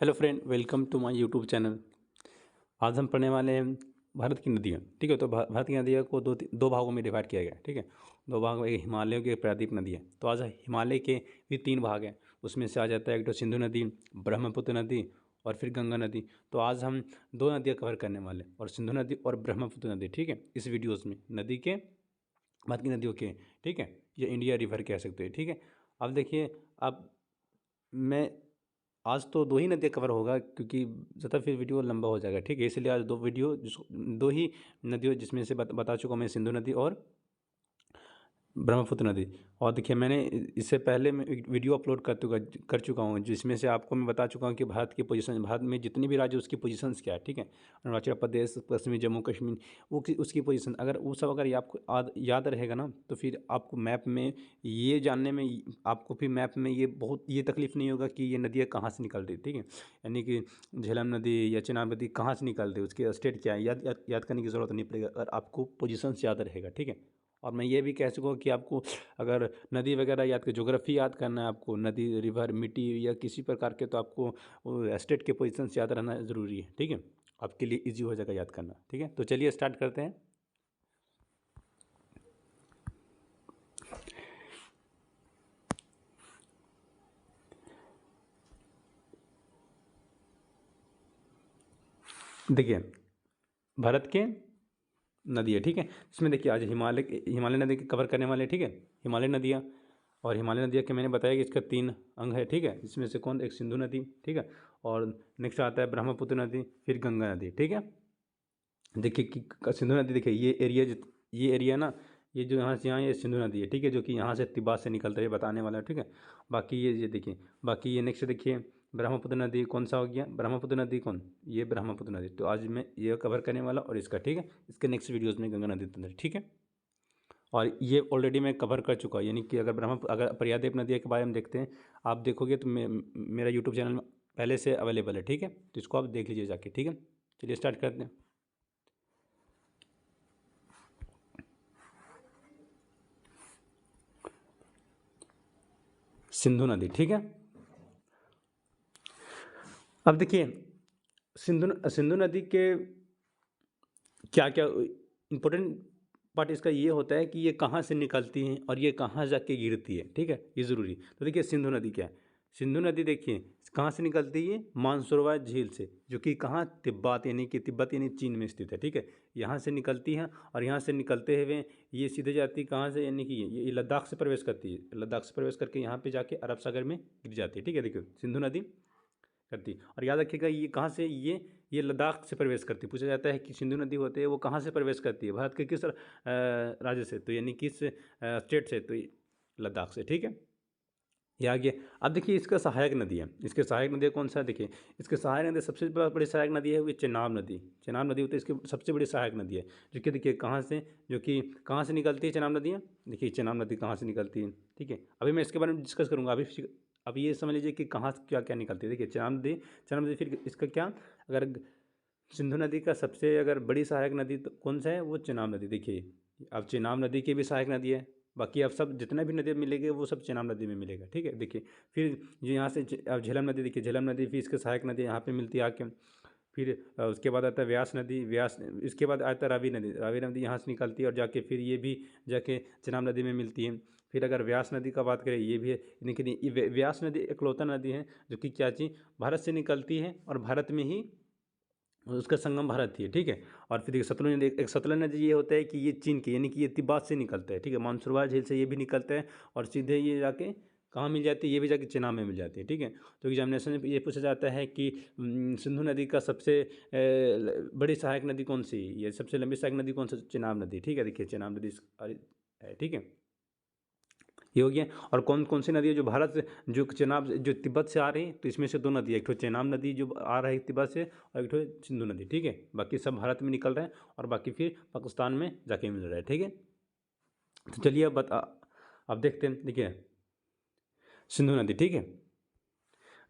Hello friend, welcome to my YouTube channel. आज हम पढ़ने वाले हैं भारत की नदियाँ। ठीक है, तो भारत की नदियों को दो भागों में डिवाइड किया गया है। ठीक है, दो भाग में, एक हिमालय की, एक प्रायद्वीप नदी है। तो आज हिमालय के भी तीन भाग हैं। उसमें से आ जाता है एक तो सिंधु नदी, ब्रह्मपुत्र नदी और फिर गंगा नदी। तो आज हम दो नदियाँ कवर करने वाले हैं, और सिंधु नदी और ब्रह्मपुत्र नदी। ठीक है, इस वीडियोज़ में नदी के, भारत की नदियों के, ठीक है, ये इंडिया रिवर कह सकते हैं। ठीक है, अब देखिए, अब मैं आज तो दो ही नदियाँ कवर होगा, क्योंकि ज़्यादा फिर वीडियो लंबा हो जाएगा। ठीक है, इसलिए आज दो वीडियो, दो ही नदियों, जिसमें से बता चुका हूँ मैं, सिंधु नदी और ब्रह्मपुत्र नदी। और देखिए, मैंने इससे पहले मैं एक वीडियो अपलोड कर चुका हूँ, जिसमें से आपको मैं बता चुका हूँ कि भारत की पोजीशन, भारत में जितने भी राज्य, उसकी पोजीशंस क्या है। ठीक है, अरुणाचल प्रदेश, पश्चिमी जम्मू कश्मीर, उसकी पोजीशन, अगर वो सब अगर आपको याद रहेगा ना, तो फिर आपको मैप में ये जानने में, आपको फिर मैप में ये तकलीफ नहीं होगा कि ये नदियाँ कहाँ से निकल रही। ठीक है, यानी कि झेलम नदी या चेनाब नदी कहाँ से निकल रही, उसके स्टेट क्या है, याद करने की ज़रूरत नहीं पड़ेगा, अगर आपको पोजीशंस याद रहेगा। ठीक है, और मैं ये भी कह सकूँ कि आपको अगर नदी वगैरह याद कर, ज्योग्राफी याद करना है आपको, नदी, रिवर, मिट्टी या किसी प्रकार के, तो आपको स्टेट के पोजीशंस याद रहना ज़रूरी है। ठीक है, आपके लिए इजी हो जाएगा याद करना। ठीक है, तो चलिए स्टार्ट करते हैं। देखिए, भारत के नदी है। ठीक है, इसमें देखिए, आज हिमालय नदी के कवर करने वाले हैं। ठीक है, हिमालय नदियाँ, और हिमालय नदियाँ के मैंने बताया कि इसका तीन अंग है। ठीक है, इसमें से कौन, एक सिंधु नदी। ठीक है, और नेक्स्ट आता है ब्रह्मपुत्र नदी, फिर गंगा नदी। ठीक है, देखिए कि सिंधु नदी, देखिए ये एरिया ना, ये जो यहाँ से यहाँ, ये सिंधु नदी है। ठीक है, जो कि यहाँ से तिब्बत से निकलता है, ये बताने वाला है। ठीक है, बाकी ये देखिए, बाकी ये नेक्स्ट देखिए, ब्रह्मपुत्र नदी कौन सा हो गया, ब्रह्मपुत्र नदी कौन, ये ब्रह्मपुत्र नदी। तो आज मैं ये कवर करने वाला, और इसका, ठीक है, इसके नेक्स्ट वीडियोज़ में गंगा नदी तंत्र। ठीक है, और ये ऑलरेडी मैं कवर कर चुका हूँ, यानी कि अगर प्रायद्वीप नदी के बारे में देखते हैं, आप देखोगे तो मेरा यूट्यूब चैनल में पहले से अवेलेबल है। ठीक है, तो इसको आप देख लीजिए जाके। ठीक है, चलिए स्टार्ट करते हैं। सिंधु नदी। ठीक है, अब देखिए, सिंधु नदी के क्या क्या इम्पोर्टेंट पार्ट इसका ये होता है कि ये कहाँ से निकलती हैं और ये कहाँ जाके गिरती है। ठीक है, ये ज़रूरी। तो देखिए, सिंधु नदी क्या है। सिंधु नदी देखिए कहाँ से निकलती है, मानसरोवर झील से, जो कि कहाँ, तिब्बत यानी चीन में स्थित है। ठीक है, यहाँ से निकलती है, और यहाँ से निकलते हुए ये सीधे जाती है कहाँ से, यानी कि ये लद्दाख से प्रवेश करती है। लद्दाख से प्रवेश करके यहाँ पे जाके अरब सागर में गिर जाती है। ठीक है, देखिए, सिंधु नदी करती, और याद रखिएगा, ये कहाँ से, ये लद्दाख से प्रवेश करती। पूछा जाता है कि सिंधु नदी होते है वो कहाँ से प्रवेश करती है, भारत के किस राज्य से, तो यानी किस स्टेट से, तो लद्दाख से। ठीक है, ये आ गया। अब देखिए, इसका सहायक नदी है, इसके सहायक नदी कौन सा है, देखिए, इसके सहायक नदी, सबसे बड़ी सहायक नदी है वो चेनाब नदी। चेनाब नदी होती है इसकी सबसे बड़ी सहायक नदी है, जो कि देखिए कहाँ से, जो कि कहाँ से निकलती है चेनाब नदियाँ। देखिए, चेनाब नदी कहाँ से निकलती है। ठीक है, अभी मैं इसके बारे में डिस्कस करूँगा। अभी ये समझ लीजिए कि कहाँ से क्या क्या निकलती है। देखिए, चेनाब नदी, फिर इसका क्या, अगर सिंधु नदी का सबसे अगर बड़ी सहायक नदी तो कौन सा है, वो चेनाब नदी। देखिए, अब चेनाब नदी की भी सहायक नदी है, बाकी अब सब जितना भी नदी मिलेंगे वो सब चेनाब नदी में मिलेगा। ठीक है, देखिए, फिर ये यहाँ से अब झेलम नदी, देखिए झेलम नदी, फिर इसके सहायक नदी यहाँ पे मिलती है आके। फिर उसके बाद आता है व्यास नदी, इसके बाद आता है रावी नदी। रावी नदी यहाँ से निकलती है, और जाके फिर ये भी जाके चेनाब नदी में मिलती है। फिर अगर व्यास नदी का बात करें, ये भी है, लेकिन ये व्यास नदी इकलौता नदी है जो कि क्या चीज़, भारत से निकलती है, और भारत में ही उसका संगम भारत ही है। ठीक है, और फिर देखिए, सतलुज नदी, एक सतलुज नदी ये होता है कि ये चीन की, यानी कि ये तिब्बत से निकलता है। ठीक है, मानसरोवर झील से ये भी निकलता है, और सीधे ये जाके कहाँ मिल जाती है, ये भी जाके चेनाब में मिल जाती है। ठीक है, तो एग्जामिनेशन में ये पूछा जाता है कि सिंधु नदी का सबसे बड़ी सहायक नदी कौन सी है, ये सबसे लंबी सहायक नदी कौन सी, चेनाब नदी। ठीक है, देखिए, चेनाब नदी है। ठीक है, ये हो गया। और कौन कौन सी नदी है जो भारत से, जो चेनाब, जो तिब्बत से आ रही है, तो इसमें से दो नदी है, एक तो चेनाब नदी जो आ रहा है तिब्बत से, और एक तो सिंधु नदी। ठीक है, बाकी सब भारत में निकल रहे हैं, और बाकी फिर पाकिस्तान में जाके मिल रहा है। ठीक है, तो चलिए अब देखते हैं। देखिए, सिंधु नदी। ठीक है,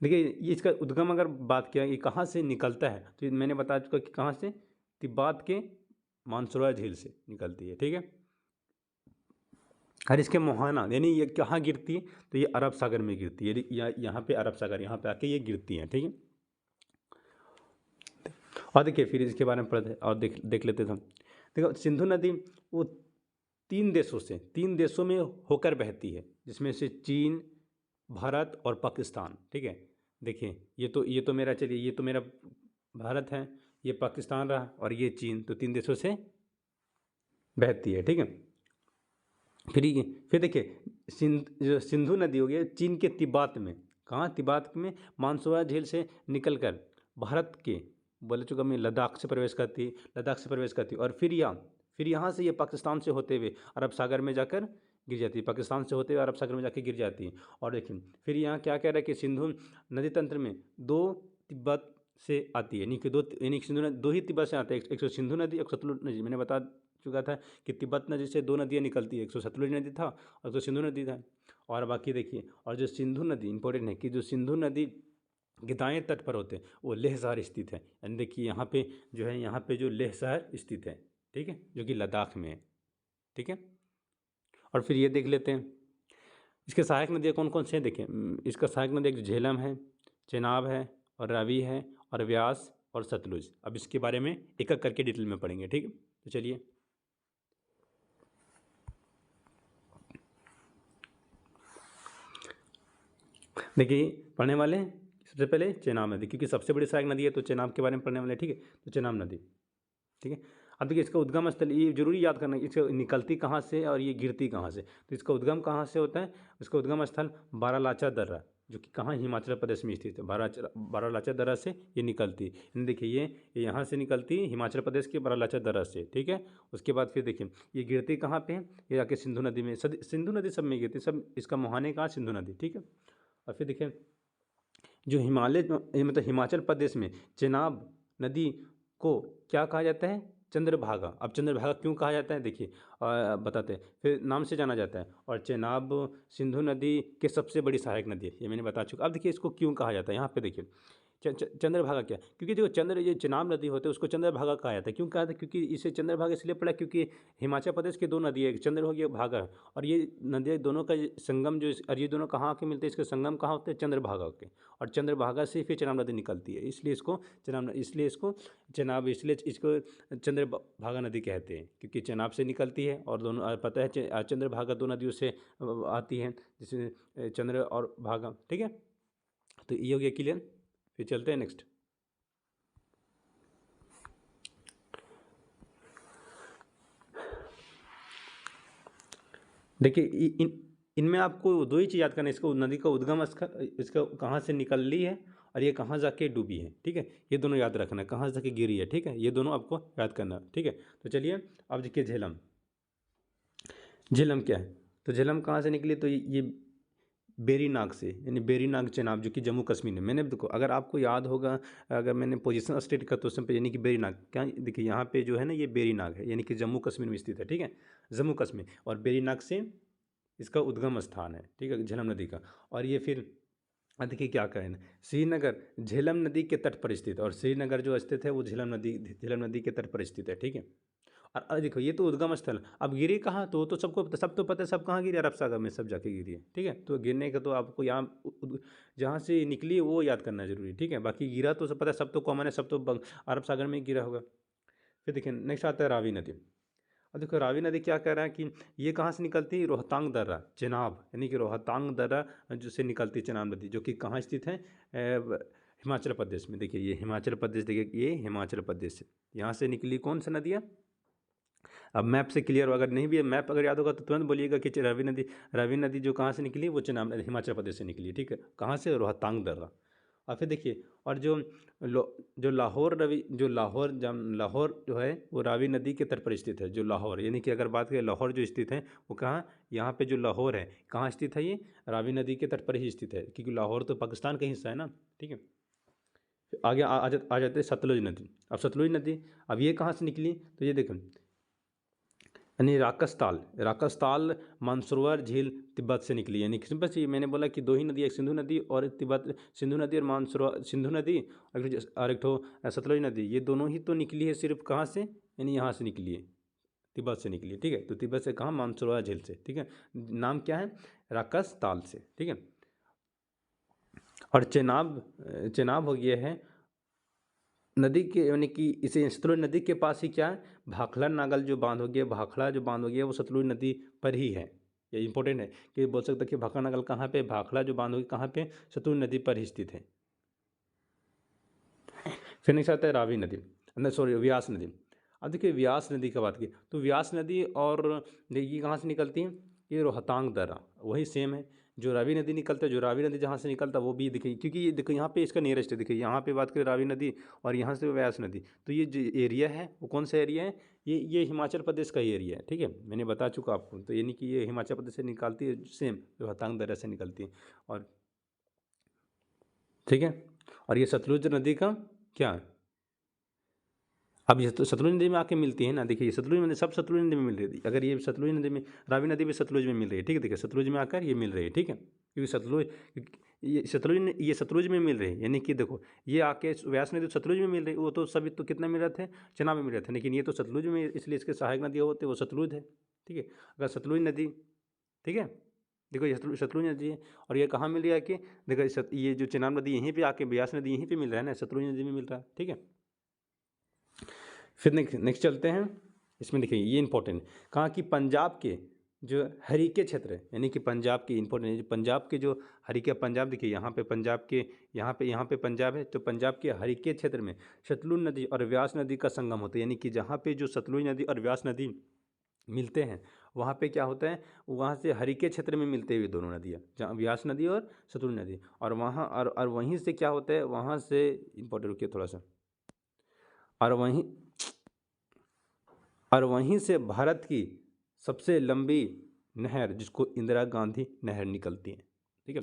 देखिए, ये इसका उद्गम अगर बात किया, ये कहाँ से निकलता है, तो ये मैंने बता चुका कि कहाँ से, तिब्बत के मानसरोवर झील से निकलती है। ठीक है, और इसके मुहाना, यानी ये कहाँ गिरती है, तो ये अरब सागर में गिरती है, यहाँ पे अरब सागर, यहाँ पे आके ये गिरती है। ठीक है, और देखिए फिर इसके बारे में पढ़ते और देख लेते थे। देखो सिंधु नदी वो तीन देशों में होकर बहती है, जिसमें से चीन, भारत और पाकिस्तान। ठीक है, देखिए ये तो मेरा, चलिए ये तो मेरा भारत है, ये पाकिस्तान रहा और ये चीन, तो तीन देशों से बहती है। ठीक है, फिर देखिए जो सिंधु नदी हो गई चीन के तिब्बत में, कहाँ तिब्बत में मानसरोवर झील से निकलकर भारत के बोले चुका में लद्दाख से प्रवेश करती और फिर यहाँ से ये पाकिस्तान से होते हुए अरब सागर में जाकर गिर जाती है, पाकिस्तान से होते हुए अरब सागर में जाकर गिर जाती है। और देखिए फिर यहाँ क्या कह रहा है कि सिंधु नदी तंत्र में दो तिब्बत से आती है, यानी कि सिंधु नदी दो ही तिब्बत से आते हैं, एक सिंधु नदी, एक सतलुज नदी। मैंने बता चुका था कि तिब्बत नदी से दो नदियाँ निकलती है, एक सतलुज नदी था और एक सिंधु नदी था। और बाकी देखिए, और जो सिंधु नदी इंपॉर्टेंट है कि जो सिंधु नदी के दाएं तट पर होते हैं वो लेह शहर स्थित है, यानी देखिए यहाँ पे जो है, यहाँ पे जो लेह शहर स्थित है, ठीक है, जो कि लद्दाख में है। ठीक है, और फिर ये देख लेते हैं इसके सहायक नदियाँ कौन कौन से हैं। देखें इसका सहायक नदी एक झेलम है, चेनाब है और रावी है और व्यास और सतलुज। अब इसके बारे में एक एक करके डिटेल में पढ़ेंगे। ठीक है, तो चलिए देखिए पढ़ने वाले सबसे पहले चेनाब नदी, क्योंकि सबसे बड़ी सहायक नदी है तो चेनाब के बारे में पढ़ने वाले। ठीक है, तो चेनाब नदी। ठीक है, अब देखिए इसका उद्गम स्थल ये जरूरी याद करना है, इसका निकलती कहाँ से और ये गिरती कहाँ से। तो इसका उद्गम कहाँ से होता है, इसका उद्गम स्थल बारालाचा दर्रा, जो कि कहाँ हिमाचल प्रदेश में स्थित है। बारालाचा दर्रा से ये निकलती है। देखिए ये यहाँ से निकलती है हिमाचल प्रदेश के बारालाचा दर्रा से। ठीक है, उसके बाद फिर देखिए ये गिरती कहाँ पे है, ये जाके सिंधु नदी में, सिंधु नदी सब में गिरती, सब इसका मुहाने कहाँ, सिंधु नदी। ठीक है, और फिर देखिए जो मतलब हिमाचल प्रदेश में चेनाब नदी को क्या कहा जाता है, चंद्रभागा। अब चंद्रभागा क्यों कहा जाता है, देखिए बताते हैं, फिर नाम से जाना जाता है। और चेनाब सिंधु नदी के सबसे बड़ी सहायक नदी है, ये मैंने बता चुका। अब देखिए इसको क्यों कहा जाता है, यहाँ पे देखिए चंद्रभागा क्या, क्योंकि जो ये चेनाब नदी होते हैं उसको चंद्रभागा कहा जाता है। क्यों कहा जाता है, क्योंकि इसे चंद्रभागा इसलिए पड़ा क्योंकि हिमाचल प्रदेश की दो नदी है, एक चंद्र हो गया, एक भागा है, और ये नदियाँ दोनों का संगम जो, और ये दोनों कहाँ के मिलते हैं, इसके संगम कहाँ होते हैं, चंद्रभागा के, और चंद्रभागा से फिर चेनाब नदी निकलती है, इसलिए इसको चंद्रभागा नदी कहते हैं, क्योंकि चेनाब से निकलती है और दोनों पता है चंद्रभागा दो नदियों से आती है, जिसमें चंद्र और भागा। ठीक है, तो ये हो गया क्लियर। फिर चलते हैं नेक्स्ट। देखिए इनमें आपको दो ही चीज़ याद करना है, इसको नदी का उद्गम स्थल, इसका कहाँ से निकल ली है और ये कहाँ जाके डूबी है। ठीक है, ये दोनों याद रखना है, कहाँ जाके गिरी है। ठीक है, ये दोनों आपको याद करना है। ठीक है, तो चलिए अब देखिए झेलम क्या है। तो झेलम कहाँ से निकली, तो ये बेरीनाग से, यानी बेरीनाग चेनाब, जो कि जम्मू कश्मीर में। मैंने देखो अगर आपको याद होगा, अगर मैंने पोजीशन स्टेट का क्वेश्चन पे, यानी कि बेरीनाग क्या, देखिए यहाँ पे जो है ना ये बेरीनाग है, यानी कि जम्मू कश्मीर में स्थित है। ठीक है, जम्मू कश्मीर, और बेरीनाग से इसका उद्गम स्थान है। ठीक है, झेलम नदी का। और ये फिर देखिए क्या कहें, श्रीनगर झेलम नदी के तट पर स्थित, और श्रीनगर जो स्थित है वो झेलम नदी के तट पर स्थित है। ठीक है, और देखो ये तो उद्गम स्थल, अब गिरी कहाँ, तो सब तो पता है, सब कहाँ गिरी, अरब सागर में सब जाके गिरी है। ठीक है, तो गिरने का तो आपको यहाँ जहाँ से निकली है वो याद करना जरूरी। ठीक है, बाकी गिरा तो सब पता है, सब तो कॉमन है, सब तो अरब सागर में गिरा होगा। फिर देखिए नेक्स्ट आता है रावी नदी। अब देखो रावी नदी क्या कह रहा है कि ये कहाँ से निकलती है, रोहतांग दर्रा चेनाब, यानी कि रोहतांग दर्रा जो से निकलती है चेनाब नदी, जो कि कहाँ स्थित है, हिमाचल प्रदेश में। देखिए ये हिमाचल प्रदेश, देखिए ये हिमाचल प्रदेश से यहाँ से निकली कौन सी नदियाँ। अब मैप से क्लियर हो, अगर नहीं भी मैप अगर याद होगा तो तुरंत बोलिएगा कि रावी नदी जो कहाँ से निकली, वो चेनाब हिमाचल प्रदेश से निकली। ठीक है, कहाँ से, रोहतांग दर्रा। और फिर देखिए, और जो लाहौर जो है वो रावी नदी के तट पर स्थित है, जो लाहौर, यानी कि अगर बात करें लाहौर जो स्थित है वो कहाँ, यहाँ पे जो लाहौर है कहाँ स्थित है, ये रावी नदी के तट पर ही स्थित है, क्योंकि लाहौर तो पाकिस्तान का हिस्सा है ना। ठीक है, फिर आगे आ जाते हैं सतलुज नदी। अब सतलुज नदी, अब ये कहाँ से निकली, तो ये देखें, यानी राकसताल मानसरोवर झील तिब्बत से निकली, यानी सिंपल सी मैंने बोला कि दो ही नदी, एक सिंधु नदी और तिब्बत, सिंधु नदी और मानसरोवर, सिंधु नदी और एक ठो सतलुज नदी, ये दोनों ही तो निकली है सिर्फ कहाँ से, यानी यहाँ से निकली है, तिब्बत से निकली है। ठीक है, तो तिब्बत से कहाँ, मानसरोवर झील से। ठीक है, नाम क्या है, राकसताल से। ठीक है, और चेनाब हो गया है नदी के यानी कि इसे सतलुज नदी के पास ही क्या है, भाखड़ा नागल जो बांध हो गया, भाखड़ा जो बांध हो गया वो सतलुज नदी पर ही है। ये इंपॉर्टेंट है कि बोल सकते हैं कि भाखड़ा नागल कहाँ पे, भाखड़ा जो बांध हो गया कहाँ पे, सतलुज नदी पर ही स्थित है। फिर नेक्स्ट आता है रावी नदी, नहीं सॉरी व्यास नदी। अब देखिए व्यास नदी की बात की तो व्यास नदी और ये कहाँ से निकलती है, ये रोहतांग दर्रा वही सेम है जो रावी नदी निकलता है। जो रावी नदी जहाँ से निकलता है वो भी देखिए, क्योंकि ये देखो यहाँ पे इसका नियरेस्ट है, देखिए यहाँ पे बात करें रावी नदी और यहाँ से व्यास नदी, तो ये जो एरिया है वो कौन सा एरिया है, ये हिमाचल प्रदेश का एरिया है। ठीक है, मैंने बता चुका आपको, तो यानी कि ये हिमाचल प्रदेश से निकलती है सेम, रोहतांग दर्रा से निकलती है। और ठीक है, और ये सतलुज नदी का क्या है, अब ये तो सतलुज नदी में आके मिलती है ना। देखिए ये सतलुज नदी सब सतलुज नदी में मिल रही है, अगर ये सतलुज नदी में, रावी नदी भी सतलुज में मिल रही है। ठीक है, देखिए सतलुज में आकर ये मिल रही है। ठीक है, क्योंकि सतलुज, ये सतलुज में मिल रही है, यानी कि देखो ये आके व्यास नदी सतलुज में मिल रही है, वो तो सभी तो कितना मिल रहे थे, चनाब में मिल रहे थे, लेकिन ये तो सतलुज में, इसलिए इसके सहायक नदी होते वो सतलुज है। ठीक है, अगर सतलुज नदी, ठीक है, देखो ये सतलुज नदी है और ये कहाँ मिल रही है कि, देखो ये जो चनाब नदी यहीं पे आके, ब्यास नदी यहीं पे मिल रहा है ना, सतलुज नदी में मिल रहा है। ठीक है, फिर नेक्स्ट चलते हैं, इसमें देखिए ये इंपॉर्टेंट कहाँ कि पंजाब के जो हरीके क्षेत्र है, यानी कि पंजाब की इंपॉर्टेंट, पंजाब के जो हरीके, पंजाब देखिए यहाँ पे पंजाब के, यहाँ पे पंजाब है, तो पंजाब के हरीके क्षेत्र में सतलुज नदी और व्यास नदी का संगम होता है। यानी कि जहाँ पे जो सतलुज नदी और व्यास नदी मिलते हैं वहाँ पे क्या होता है, वहाँ से हरीके क्षेत्र में मिलते हुए दोनों नदियाँ, जहाँ व्यास नदी और सतलुज नदी, और वहाँ और वहीं से क्या होता है, वहाँ से इंपॉर्टेंट, रुकिए थोड़ा सा, और वहीं से भारत की सबसे लंबी नहर जिसको इंदिरा गांधी नहर निकलती है। ठीक है,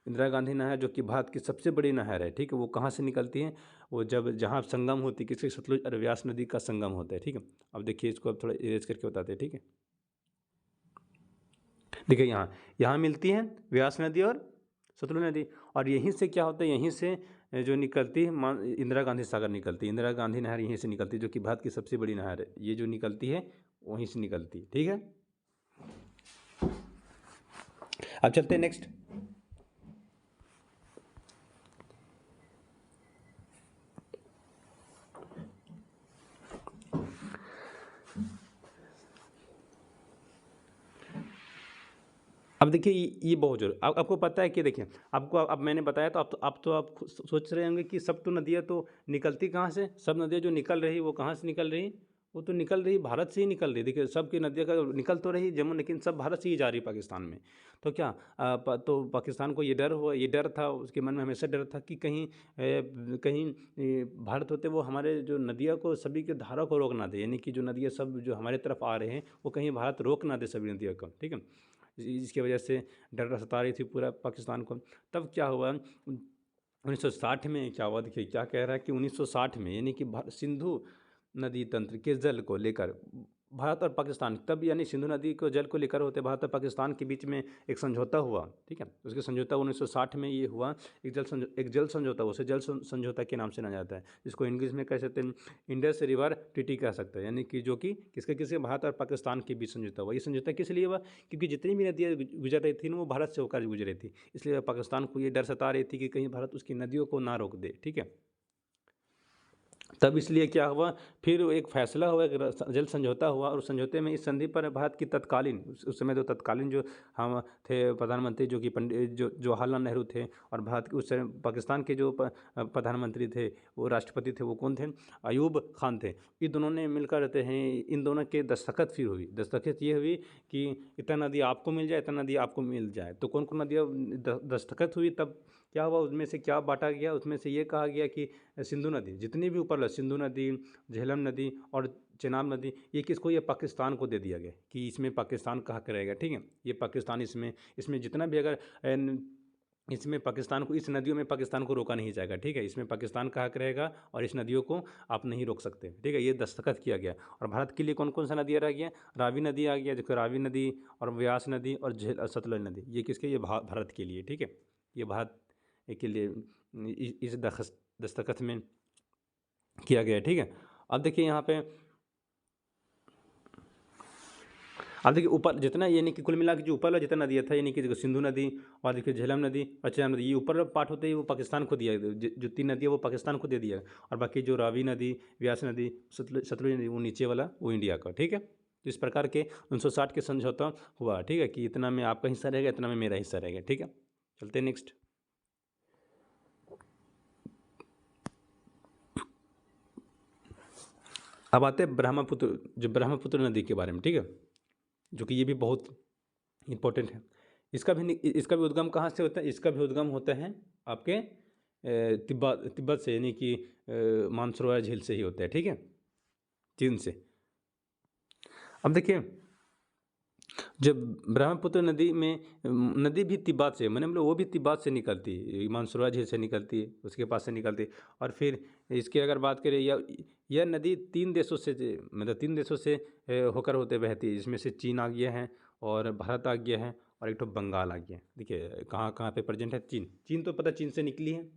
इंदिरा गांधी नहर जो कि भारत की सबसे बड़ी नहर है। ठीक है, वो कहाँ से निकलती है, वो जब जहाँ संगम होती है किसके, सतलुज और व्यास नदी का संगम होता है। ठीक है, अब देखिए इसको अब थोड़ा इरेज करके बताते हैं। ठीक है, देखिए यहाँ मिलती है व्यास नदी और सतलुज नदी, और यहीं से क्या होता है, यहीं से जो निकलती है इंदिरा गांधी सागर निकलती है, इंदिरा गांधी नहर यहीं से निकलती है जो कि भारत की सबसे बड़ी नहर है, ये जो निकलती है वहीं से निकलती है। ठीक है, अब चलते हैं नेक्स्ट। अब देखिए ये बहुत जरूर, आपको पता है कि देखिए आपको, अब मैंने बताया तो आप सोच रहे होंगे कि सब तो नदियाँ तो निकलती कहाँ से, सब नदियाँ जो निकल रही वो कहाँ से निकल रही, वो तो निकल रही भारत से ही निकल रही। देखिए सबकी नदियाँ का निकल तो रही जम्मू, लेकिन सब भारत से ही जा रही पाकिस्तान में। तो क्या तो पाकिस्तान को ये डर हुआ, ये डर था उसके मन में, हमेशा डर था कि कहीं भारत होते वो हमारे जो नदियाँ को, सभी के धारा को रोक ना दे, यानी कि जो नदियाँ सब जो हमारे तरफ आ रहे हैं वो कहीं भारत रोक ना दे सभी नदियों को। ठीक है, इसकी वजह से डर सता रही थी पूरा पाकिस्तान को। तब क्या हुआ 1960 में, क्या हुआ देखिए क्या कह रहा है कि 1960 में, यानी कि सिंधु नदी तंत्र के जल को लेकर भारत और पाकिस्तान, तब यानी सिंधु नदी को जल को लेकर होते भारत और पाकिस्तान के बीच में एक समझौता हुआ। ठीक है, उसके समझौता 1960 में ये हुआ, एक जल समझौता, उसे जल समझौता के नाम से जाना जाता है, जिसको इंग्लिश में कह सकते हैं इंडस रिवर ट्रीटी कह सकते हैं, यानी कि जो कि किसके भारत और पाकिस्तान के बीच समझौता हुआ। ये समझौता किस लिए हुआ, क्योंकि जितनी भी नदियाँ गुजर रही थी ना वो भारत से होकर गुजर रही थी, इसलिए पाकिस्तान को ये डर सता रही थी कि कहीं भारत उसकी नदियों को ना रोक दे। ठीक है, तब इसलिए क्या हुआ, फिर एक फैसला हुआ, एक जल समझौता हुआ, और समझौते में इस संधि पर भारत की तत्कालीन, उस समय तो तत्कालीन जो हम थे प्रधानमंत्री, जो कि पंडित जो जवाहरलाल नेहरू थे, और भारत के उस समय पाकिस्तान के जो प्रधानमंत्री थे, वो राष्ट्रपति थे, वो कौन थे, अयूब खान थे। ये दोनों ने मिलकर रहते हैं, इन दोनों के दस्तखत फिर हुई, दस्तखत ये हुई कि इतना नदी आपको मिल जाए, इतना नदी आपको मिल जाए। तो कौन कौन नदियाँ दस्तखत हुई, तब क्या हुआ, उसमें से क्या बांटा गया, उसमें से ये कहा गया कि सिंधु नदी जितनी भी ऊपर, सिंधु नदी, झेलम नदी और चेनाब नदी, ये किसको, ये पाकिस्तान को दे दिया गया कि इसमें पाकिस्तान का हक रहेगा। ठीक है, ये पाकिस्तान, इसमें जितना भी अगर इसमें पाकिस्तान को, इस नदियों में पाकिस्तान को रोका नहीं जाएगा। ठीक है, इसमें पाकिस्तान का हक रहेगा और इस नदियों को आप नहीं रोक सकते। ठीक है, ये दस्तखत किया गया। और भारत के लिए कौन कौन सा नदियाँ रह गया, रावी नदी आ गया, देखो रावी नदी और व्यास नदी और सतलुज नदी, ये किसके, ये भारत के लिए। ठीक है, ये भारत के लिए इस दस्तखत में किया गया है। ठीक है, अब देखिए यहाँ पे अब देखिए ऊपर जितना, यानी कि कुल मिला के जो ऊपर वाला जितना नदी था, यानी कि देखो सिंधु नदी और देखिए झेलम नदी और चेनाब नदी, ये ऊपर वाला पार्ट होते हैं वो पाकिस्तान को दिया, जो 3 नदी है वो पाकिस्तान को दे दिया, और बाकी जो रावी नदी, व्यास नदी, सतलुज नदी, वो नीचे वाला वो इंडिया का। ठीक है, तो इस प्रकार के 1960 के समझौता हुआ। ठीक है, कि इतना में आपका हिस्सा रहेगा, इतना में मेरा हिस्सा रहेगा। ठीक है, चलते हैं नेक्स्ट। अब आते हैं ब्रह्मपुत्र, जो ब्रह्मपुत्र नदी के बारे में। ठीक है, जो कि ये भी बहुत इम्पोर्टेंट है। इसका भी उद्गम कहाँ से होता है? इसका भी उद्गम होता है आपके तिब्बत से, यानी कि मानसरोवर झील से ही होता है। ठीक है, चीन से। अब देखिए जब ब्रह्मपुत्र नदी में, नदी भी तिब्बत से, मैंने बोला वो भी तिब्बत से निकलती है, मानसरोवर झील से निकलती है, उसके पास से निकलती है। और फिर इसकी अगर बात करें, यह नदी 3 देशों से, मतलब 3 देशों से होकर होते बहती है, जिसमें से चीन आ गया है, और भारत आ गया है, और एक तो बंगाल आ गया है। देखिए कहाँ कहाँ पे प्रेजेंट है? चीन तो पता, चीन से निकली है।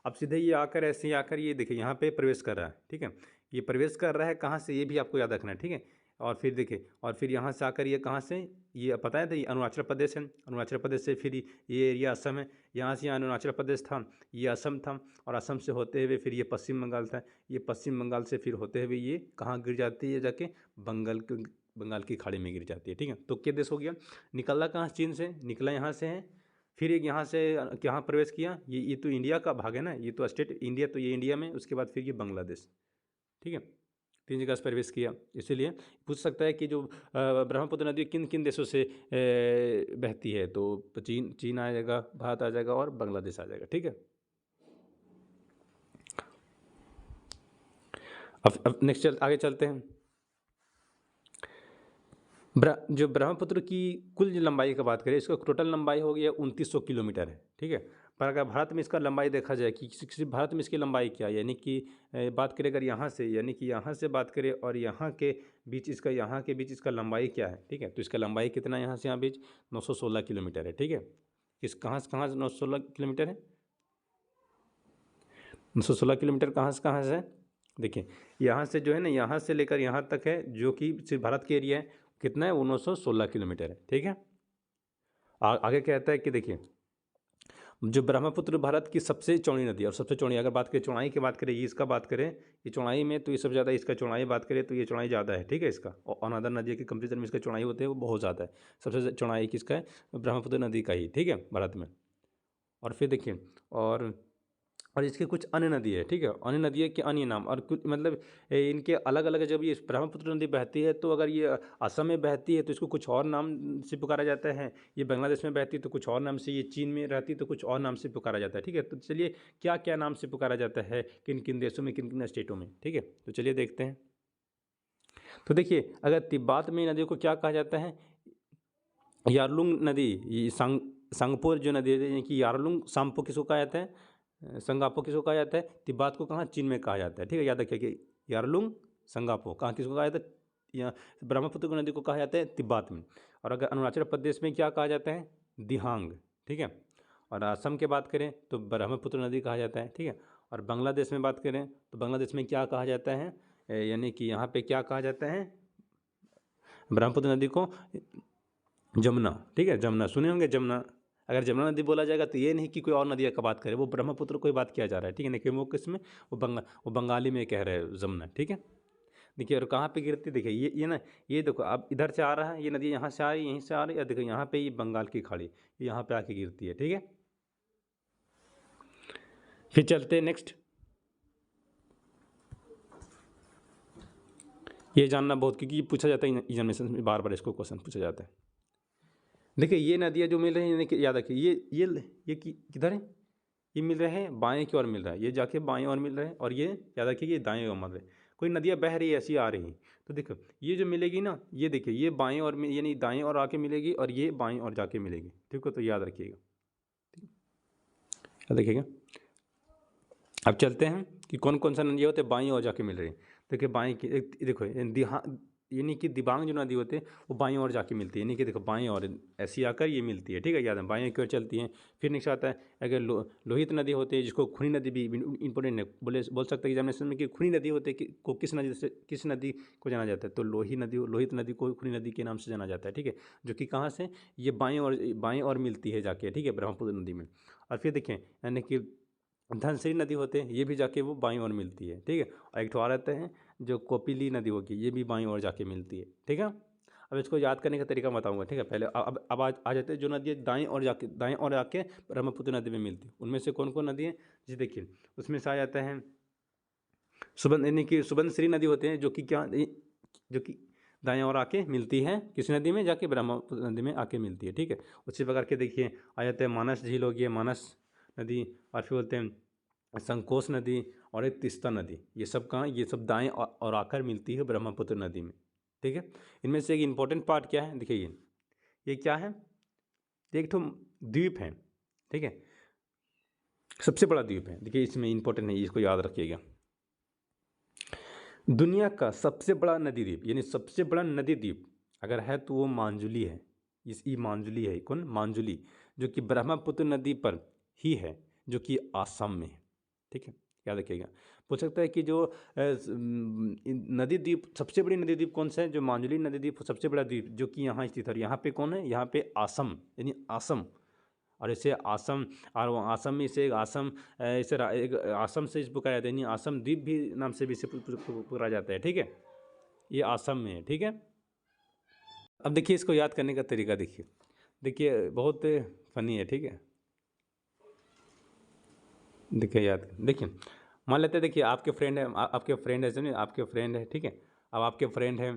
अब सीधे ये आकर, ऐसे ही आकर ये देखिए यहाँ पे प्रवेश कर रहा है। ठीक है, ये प्रवेश कर रहा है कहाँ से, ये भी आपको याद रखना है। ठीक है, और फिर देखिए, और फिर यहाँ से आकर ये कहाँ से, ये पता है, तो ये अरुणाचल प्रदेश है, अरुणाचल प्रदेश से फिर ये एरिया असम है, यहाँ से यहाँ अरुणाचल प्रदेश था, ये असम था, और असम से होते हुए फिर ये पश्चिम बंगाल था, ये पश्चिम बंगाल से फिर होते हुए ये कहाँ गिर जाती है? जाके बंगाल की खाड़ी में गिर जाती है। ठीक है, तो क्या देश हो गया? निकला कहाँ? चीन से निकला, यहाँ से है, फिर एक यहाँ से यहाँ प्रवेश किया, ये तो इंडिया का भाग है ना, ये तो स्टेट इंडिया, तो ये इंडिया में, उसके बाद फिर ये बांग्लादेश। ठीक है, 3 जगह से प्रवेश किया। इसीलिए पूछ सकता है कि जो ब्रह्मपुत्र नदी किन किन देशों से बहती है, तो चीन आ जाएगा, भारत आ जाएगा, और बांग्लादेश आ जाएगा। ठीक है, अब नेक्स्ट आगे चलते हैं। जो ब्रह्मपुत्र की कुल लंबाई की बात करें, इसका टोटल लंबाई हो गया 2900 किलोमीटर है। ठीक है, पर अगर भारत में इसका लंबाई देखा जाए कि किसी भारत में इसकी लंबाई क्या है, यानी कि बात करें अगर यहाँ से, यानी कि यहाँ से बात करें और यहाँ के बीच इसका, यहाँ के बीच इसका लंबाई क्या है? ठीक है, तो इसका लंबाई कितना है यहाँ से यहाँ बीच? 916 किलोमीटर है। ठीक है, कहाँ से 916 किलोमीटर है? 916 किलोमीटर कहाँ से है? देखिए यहाँ से जो है ना, यहाँ से लेकर यहाँ तक है, जो कि सिर्फ भारत के एरिया है, कितना है? वो 916 किलोमीटर है। ठीक है, आगे कहता है कि देखिए जो ब्रह्मपुत्र भारत की सबसे चौड़ी नदी है, और सबसे चौड़ी, अगर बात करें चौड़ाई की बात करें, ये इसका बात करें, ये चौड़ाई में तो ये सबसे ज़्यादा, इसका चौड़ाई बात करें तो ये चौड़ाई ज़्यादा है। ठीक है, इसका और अनदर नदी के कंपेरिजन में इसका चौड़ाई होते हैं वो बहुत ज़्यादा है। सबसे चौड़ाई किसका है? ब्रह्मपुत्र नदी का ही। ठीक है, भारत में। और फिर देखिए, और इसके कुछ अन्य नदी है। ठीक है, अन्य नदी है कि अन्य नाम, और कुछ मतलब इनके अलग अलग, जब ये ब्रह्मपुत्र नदी बहती है, तो अगर ये असम में बहती है तो इसको कुछ और नाम से पुकारा जाता है, ये बांग्लादेश में बहती है तो कुछ और नाम से, ये चीन में रहती है तो कुछ और नाम से पुकारा जाता है। ठीक है, तो चलिए क्या क्या नाम से पुकारा जाता है, किन किन देशों में, किन किन स्टेटों में। ठीक है, तो चलिए देखते हैं। तो देखिए अगर तिब्बत में नदियों को क्या कहा जाता है? यारलुंग नदी, ये सांगपोर जो नदी है, यानी कि यारलुंग सांपो किसको कहा जाता है? संगापो किसको कहा जाता है? तिब्बत को कहाँ? चीन में कहा जाता है। ठीक है, याद रखिए कि यारलुंग संगापो कहाँ किसको कहा जाता है? या ब्रह्मपुत्र की नदी को कहा जाता है तिब्बत में। और अगर अरुणाचल प्रदेश में क्या कहा जाता है? दिहांग। ठीक है, और असम की बात करें तो ब्रह्मपुत्र नदी कहा जाता है। ठीक है, और बांग्लादेश में बात करें तो बांग्लादेश में क्या कहा जाता है? यानी कि यहाँ पे क्या कहा जाता है? ब्रह्मपुत्र नदी को जमुना। ठीक है, जमुना सुने होंगे, जमुना। अगर जमुना नदी बोला जाएगा तो ये नहीं कि कोई और नदी का बात करे, वो ब्रह्मपुत्र को ही बात किया जा रहा है। ठीक है, लेकिन वो किस में, वो बंगाली में कह रहे हैं जमुना। ठीक है, देखिए और कहाँ पे गिरती, देखिए ये ना, ये देखो अब इधर से आ रहा है, ये नदी यहाँ से आ रही है, यहीं से आ रही है, देखो यहाँ पे ये बंगाल की खाड़ी, ये यहाँ पे आके गिरती है। ठीक है, फिर चलते हैं नेक्स्ट। ये जानना बहुत, क्योंकि पूछा जाता है एग्जामिनेशन में, बार बार इसको क्वेश्चन पूछा जाता है। देखिए ये नदियाँ जो मिल रही हैं, याद रखिए, ये किधर है? ये मिल रहे हैं बाएं की ओर मिल रहा है, ये जाके बाएं ओर मिल रहा है, और ये याद रखिए ये दाएं ओर मिल रहा है। कोई नदियाँ बह रही है ऐसी आ रही हैं, तो देखो ये जो मिलेगी ना, ये देखिए ये बाएं ओर में, यानी दाएं ओर आके मिलेगी, और ये बाएं ओर जाके मिलेगी। ठीक है, तो याद रखिएगा। ठीक, याद रखिएगा। अब चलते हैं कि कौन कौन सा नदियाँ होते हैं बाएं ओर जाके मिल रही है। देखिए बाएं की, देखो यानी कि दिबांग जो नदी होते हैं वो बाईं ओर जाके मिलती है, यानी कि देखो बाईं ओर ऐसी आकर ये मिलती है, ठीक है, याद है, बाईं की ओर चलती है। फिर नेक्स्ट आता है अगर लोहित नदी होती है, जिसको खूनी नदी भी इंपॉर्टेंट है, बोल सकते हैं एग्जामिनेशन में कि खूनी नदी होती है को किस नदी से किस नदी को जाना जाता है, तो लोहित नदी को खूनी नदी के नाम से जाना जाता है, ठीक है, जो कि कहाँ से ये बाईं ओर मिलती है जाके, ठीक है, ब्रह्मपुत्र नदी में। और फिर देखें यानी कि धनसिरी नदी होते हैं, ये भी जाके वो बाईं ओर मिलती है, ठीक है। और एक ठो और रहते हैं जो कोपिली नदी होगी, ये भी बाईं ओर जाके मिलती है, ठीक है। अब इसको याद करने का तरीका बताऊंगा, ठीक है। पहले अब आ जाते हैं जो नदी दाएं ओर जाके ब्रह्मपुत्र नदी में मिलती है, उनमें से कौन कौन नदी है जी देखिए, उसमें से आ जाता है यानी कि सुबनसिरी नदी होते हैं, जो कि दाएं ओर आके मिलती है किस नदी में जाके, ब्रह्मपुत्र नदी में आके मिलती है, ठीक है। उसी प्रकार के देखिए आ जाते हैं मानस झील होगी, मानस नदी, और फिर बोलते हैं संकोश नदी और एक तीस्ता नदी, ये सब कहाँ, ये सब दाएं और आकर मिलती है ब्रह्मपुत्र नदी में, ठीक है। इनमें से एक इम्पोर्टेंट पार्ट क्या है, देखिए ये क्या है, एक तो द्वीप है, ठीक है, सबसे बड़ा द्वीप है, देखिए इसमें इंपॉर्टेंट है, इसको याद रखिएगा। दुनिया का सबसे बड़ा नदी द्वीप, यानी सबसे बड़ा नदी द्वीप अगर है तो वो मांजुली है, मांजुली है, कौन, मांजुली, जो कि ब्रह्मपुत्र नदी पर ही है, जो कि आसाम में है, ठीक है, याद रखिएगा। पूछ सकता है कि जो नदी द्वीप, सबसे बड़ी नदी द्वीप कौन सा है, जो मांजुली नदी द्वीप सबसे बड़ा द्वीप जो कि यहाँ स्थित है, यहाँ पे कौन है, यहाँ पे आसम, यानी आसम, और इसे आसम, और वो आसम में इसे आसम एक आसम से इसे पुकारा जाता है, यानी आसम द्वीप भी नाम से भी इसे पुकारा जाता है, ठीक है, ये आसम में है, ठीक है। अब देखिए इसको याद करने का तरीका देखिए बहुत फनी है, ठीक है। देखिए मान लेते हैं, देखिए आपके फ्रेंड है, सुनिए, आपके फ्रेंड है, ठीक है। अब आपके फ्रेंड है,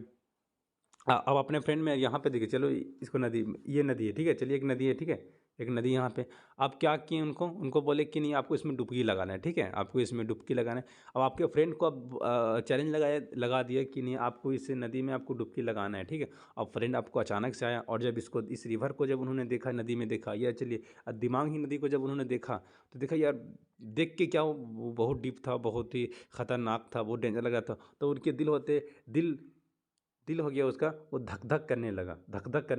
अब अपने फ्रेंड में यहाँ पे देखिए, चलो इसको नदी, ये नदी है, ठीक है, चलिए एक नदी है, ठीक है, एक नदी यहाँ पे। आप क्या किए, उनको बोले कि नहीं आपको इसमें डुबकी लगाना है, ठीक है, आपको इसमें डुबकी लगाना है। अब आपके फ्रेंड को अब चैलेंज लगा दिया कि नहीं आपको इस नदी में आपको डुबकी लगाना है, ठीक है। अब फ्रेंड आपको अचानक से आया, और जब इस रिवर को जब उन्होंने देखा, नदी में देखा, या चलिए दिमाग ही नदी को जब उन्होंने देखा, तो देखा यार, देख के क्या वो बहुत डीप था, बहुत ही खतरनाक था, बहुत डेंजर लग रहा था, तो उनके दिल हो गया उसका, वो धक धक करने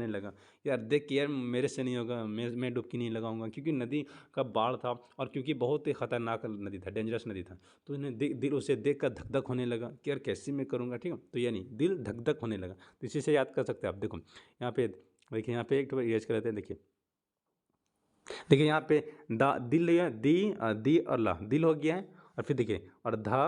लगा, यार देख के यार मेरे से नहीं होगा, मैं डुबकी नहीं लगाऊंगा, क्योंकि नदी का बाढ़ था, और क्योंकि बहुत ही खतरनाक नदी था, डेंजरस नदी था, तो इन्हें दिल उसे देख कर धक धक होने लगा कि यार कैसे मैं करूँगा, ठीक है, तो यानी दिल धक धक होने लगा। तो इसी से याद कर सकते हैं आप, देखो यहाँ पे देखिए, यहाँ पे एक तो याद करते हैं, देखिए यहाँ पे दिल है, दी और ला, दिल हो गया है, और फिर देखिए और धा,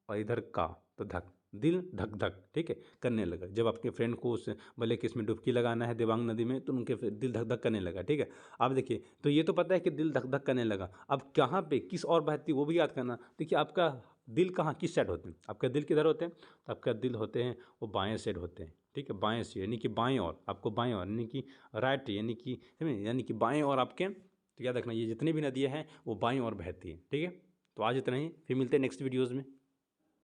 और इधर का, तो धक, दिल धक धक, ठीक है, करने लगा। जब आपके फ्रेंड को उस बोले कि इसमें डुबकी लगाना है दिबांग नदी में, तो उनके दिल धक धक करने लगा, ठीक है। अब देखिए, तो ये तो पता है कि दिल धक धक करने लगा, अब कहाँ पे किस और बहती वो भी याद करना। देखिए आपका दिल कहाँ किस साइड होते हैं, आपका दिल किधर होते हैं, तो आपका दिल होते हैं वो बाएं साइड होते हैं, ठीक है, बाएं से, यानी कि बाएं और, आपको बाएं और यानी कि राइट, यानी कि बाएं और आपके, तो याद रखना ये जितनी भी नदियाँ हैं वो बाईं ओर बहती हैं, ठीक है। तो आज इतना ही, फिर मिलते हैं नेक्स्ट वीडियोज़ में।